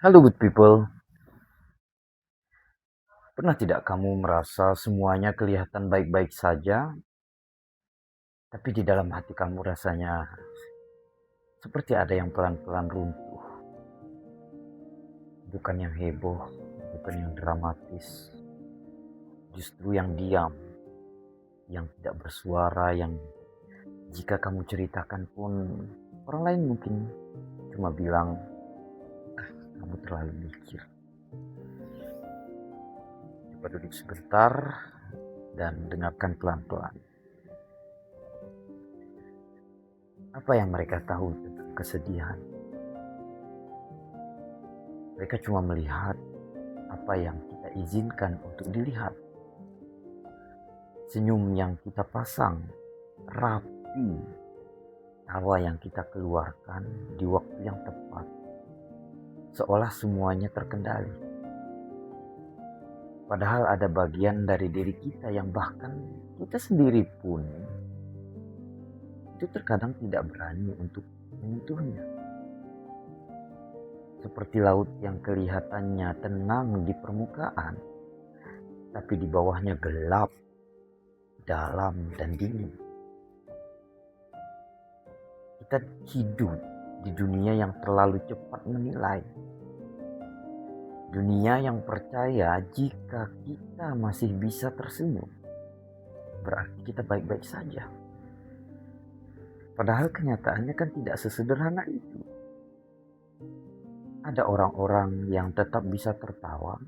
Halo good people, pernah tidak kamu merasa semuanya kelihatan baik-baik saja, tapi di dalam hati kamu rasanya seperti ada yang pelan-pelan runtuh. Bukan yang heboh, bukan yang dramatis, justru yang diam, yang tidak bersuara, yang jika kamu ceritakan pun orang lain mungkin cuma bilang, kamu terlalu mikir. Coba duduk sebentar dan dengarkan pelan-pelan. Apa yang mereka tahu tentang kesedihan? Mereka cuma melihat apa yang kita izinkan untuk dilihat. Senyum yang kita pasang, rapi, tawa yang kita keluarkan di waktu yang tepat. Seolah semuanya terkendali. Padahal ada bagian dari diri kita yang bahkan kita sendiri pun itu terkadang tidak berani untuk menyentuhnya. Seperti laut yang kelihatannya tenang di permukaan, tapi di bawahnya gelap, dalam, dan dingin. Kita hidup di dunia yang terlalu cepat menilai. Dunia yang percaya jika kita masih bisa tersenyum, berarti kita baik-baik saja. Padahal kenyataannya kan tidak sesederhana itu. Ada orang-orang yang tetap bisa tertawa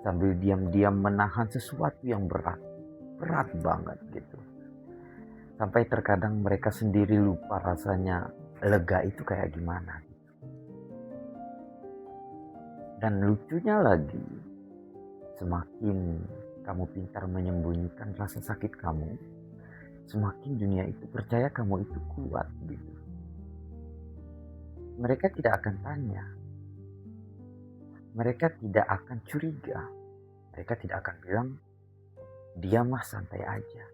sambil diam-diam menahan sesuatu yang berat. Berat banget gitu. Sampai terkadang mereka sendiri lupa rasanya lega itu kayak gimana. Dan lucunya lagi, semakin kamu pintar menyembunyikan rasa sakit kamu, semakin dunia itu percaya kamu itu kuat gitu. Mereka tidak akan tanya, mereka tidak akan curiga, mereka tidak akan bilang, dia mah santai aja.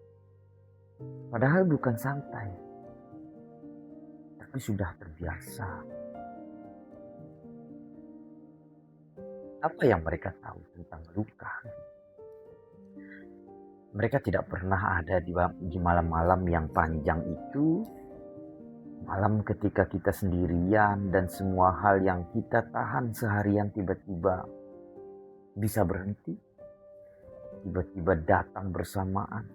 Padahal bukan santai, tapi sudah terbiasa. Apa yang mereka tahu tentang luka? Mereka tidak pernah ada di malam-malam yang panjang itu, malam ketika kita sendirian dan semua hal yang kita tahan seharian tiba-tiba bisa berhenti, tiba-tiba datang bersamaan.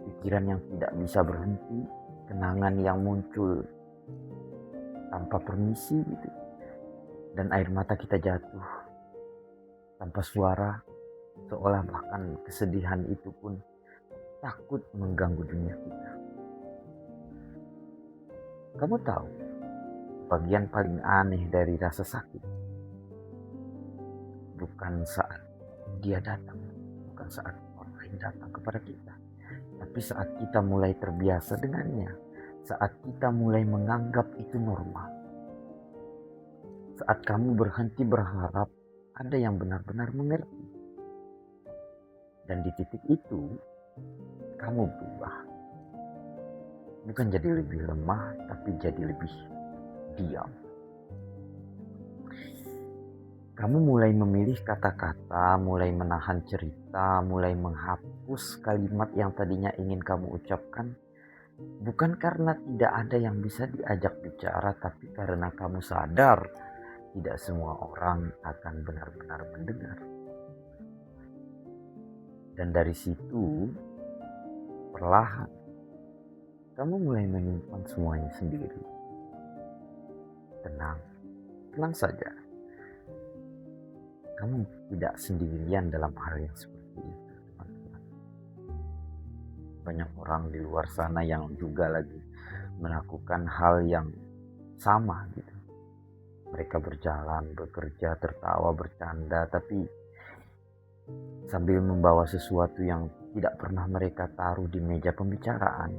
Pikiran yang tidak bisa berhenti, kenangan yang muncul tanpa permisi gitu. Dan air mata kita jatuh tanpa suara, seolah bahkan kesedihan itu pun takut mengganggu dunia kita. Kamu tahu, bagian paling aneh dari rasa sakit bukan saat dia datang, bukan saat orang lain datang kepada kita, tapi saat kita mulai terbiasa dengannya, saat kita mulai menganggap itu normal, saat kamu berhenti berharap ada yang benar-benar mengerti, dan di titik itu kamu berubah, bukan jadi lebih lemah, tapi jadi lebih diam. Kamu mulai memilih kata-kata, mulai menahan cerita, mulai menghapus kalimat yang tadinya ingin kamu ucapkan. Bukan karena tidak ada yang bisa diajak bicara, tapi karena kamu sadar tidak semua orang akan benar-benar mendengar. Dan dari situ, perlahan, kamu mulai menyimpan semuanya sendiri. Tenang, tenang saja. Kamu tidak sendirian dalam hal yang seperti itu, teman-teman. Banyak orang di luar sana yang juga lagi melakukan hal yang sama gitu. Mereka berjalan, bekerja, tertawa, bercanda, tapi sambil membawa sesuatu yang tidak pernah mereka taruh di meja pembicaraan.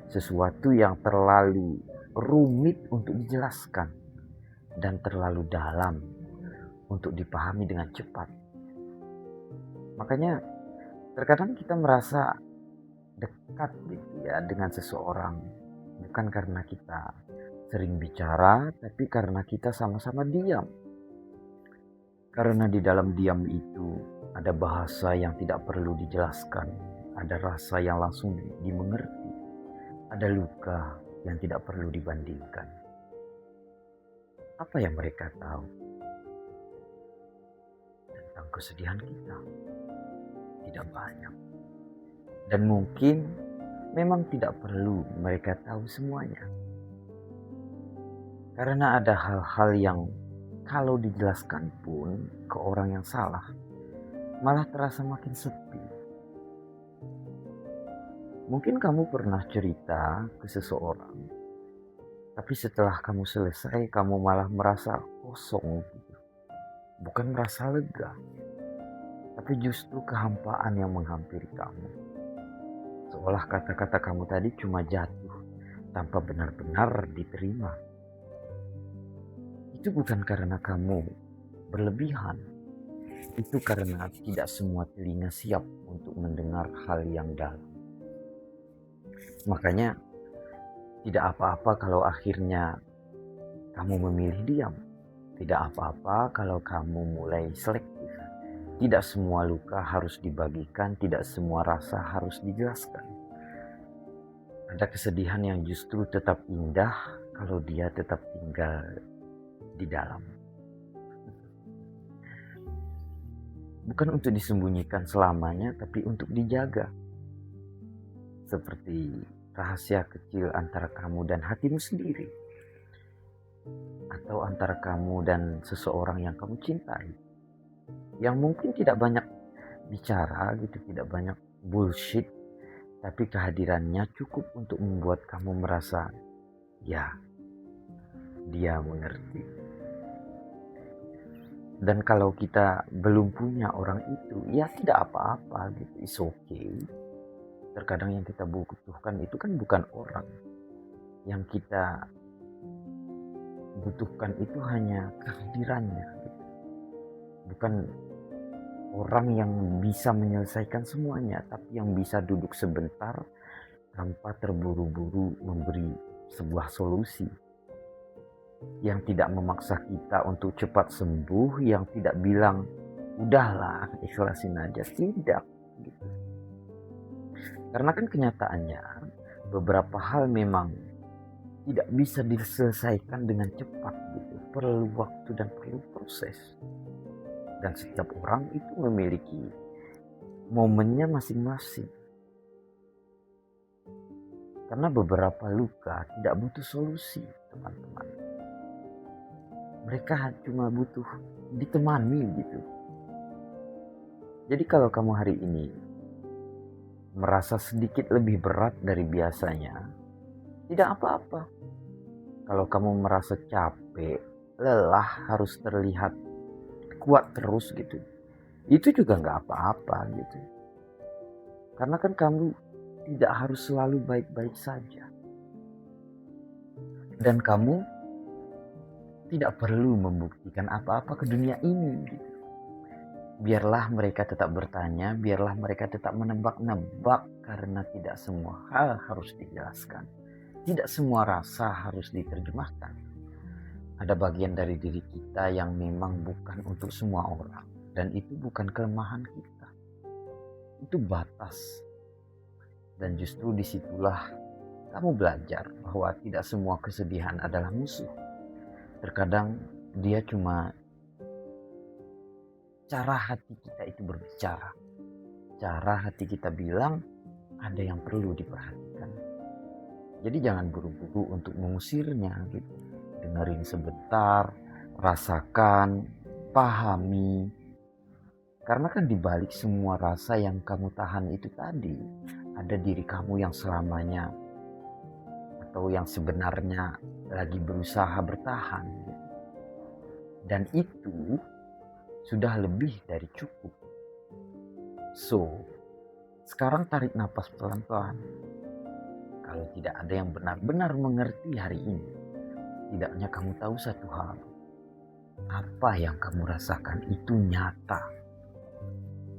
Sesuatu yang terlalu rumit untuk dijelaskan dan terlalu dalam untuk dipahami dengan cepat. Makanya terkadang kita merasa dekat gitu ya dengan seseorang, bukan karena kita sering bicara, tapi karena kita sama-sama diam. Karena di dalam diam itu ada bahasa yang tidak perlu dijelaskan, ada rasa yang langsung dimengerti, ada luka yang tidak perlu dibandingkan. Apa yang mereka tahu tentang kesedihan kita? Tidak banyak. Dan mungkin memang tidak perlu mereka tahu semuanya. Karena ada hal-hal yang kalau dijelaskan pun ke orang yang salah, malah terasa makin sepi. Mungkin kamu pernah cerita ke seseorang, tapi setelah kamu selesai, kamu malah merasa kosong gitu. Bukan merasa lega, tapi justru kehampaan yang menghampiri kamu. Seolah kata-kata kamu tadi cuma jatuh tanpa benar-benar diterima. Itu bukan karena kamu berlebihan. Itu karena tidak semua telinga siap untuk mendengar hal yang dalam. Makanya tidak apa-apa kalau akhirnya kamu memilih diam. Tidak apa-apa kalau kamu mulai selektif. Tidak semua luka harus dibagikan, tidak semua rasa harus dijelaskan. Ada kesedihan yang justru tetap indah kalau dia tetap tinggal di dalam. Bukan untuk disembunyikan selamanya, tapi untuk dijaga. Seperti rahasia kecil antara kamu dan hatimu sendiri. Atau antara kamu dan seseorang yang kamu cintai. Yang mungkin tidak banyak bicara gitu, tidak banyak bullshit, tapi kehadirannya cukup untuk membuat kamu merasa, ya, dia mengerti. Dan kalau kita belum punya orang itu, ya tidak apa-apa gitu, it's okay. Terkadang yang kita butuhkan itu kan bukan orang. Yang kita butuhkan itu hanya kehadirannya gitu. Bukan orang yang bisa menyelesaikan semuanya, tapi yang bisa duduk sebentar tanpa terburu-buru memberi sebuah solusi. Yang tidak memaksa kita untuk cepat sembuh, yang tidak bilang, udahlah ikhlasin aja, tidak. Gitu. Karena kan kenyataannya, beberapa hal memang tidak bisa diselesaikan dengan cepat gitu. Perlu waktu dan perlu proses. Dan setiap orang itu memiliki momennya masing-masing. Karena beberapa luka tidak butuh solusi, teman-teman. Mereka cuma butuh ditemani gitu. Jadi kalau kamu hari ini merasa sedikit lebih berat dari biasanya, tidak apa-apa. Kalau kamu merasa capek, lelah, harus terlihat kuat terus gitu, itu juga nggak apa-apa gitu. Karena kan kamu tidak harus selalu baik-baik saja. Dan kamu tidak perlu membuktikan apa-apa ke dunia ini gitu. Biarlah mereka tetap bertanya, biarlah mereka tetap menebak-nebak, karena tidak semua hal harus dijelaskan. Tidak semua rasa harus diterjemahkan. Ada bagian dari diri kita yang memang bukan untuk semua orang. Dan itu bukan kelemahan kita. Itu batas. Dan justru disitulah kamu belajar bahwa tidak semua kesedihan adalah musuh. Terkadang dia cuma cara hati kita itu berbicara. Cara hati kita bilang ada yang perlu diperhatikan. Jadi jangan buru-buru untuk mengusirnya gitu. Dengerin sebentar, rasakan, pahami. Karena kan dibalik semua rasa yang kamu tahan itu tadi, ada diri kamu yang selamanya atau yang sebenarnya lagi berusaha bertahan. Dan itu sudah lebih dari cukup. So, sekarang tarik napas pelan-pelan. Kalau tidak ada yang benar-benar mengerti hari ini, tidaknya kamu tahu satu hal. Apa yang kamu rasakan itu nyata.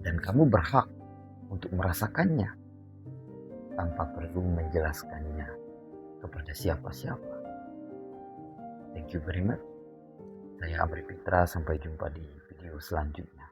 Dan kamu berhak untuk merasakannya tanpa perlu menjelaskannya kepada siapa-siapa. Thank you very much. Saya Amri Fitra, sampai jumpa di video selanjutnya.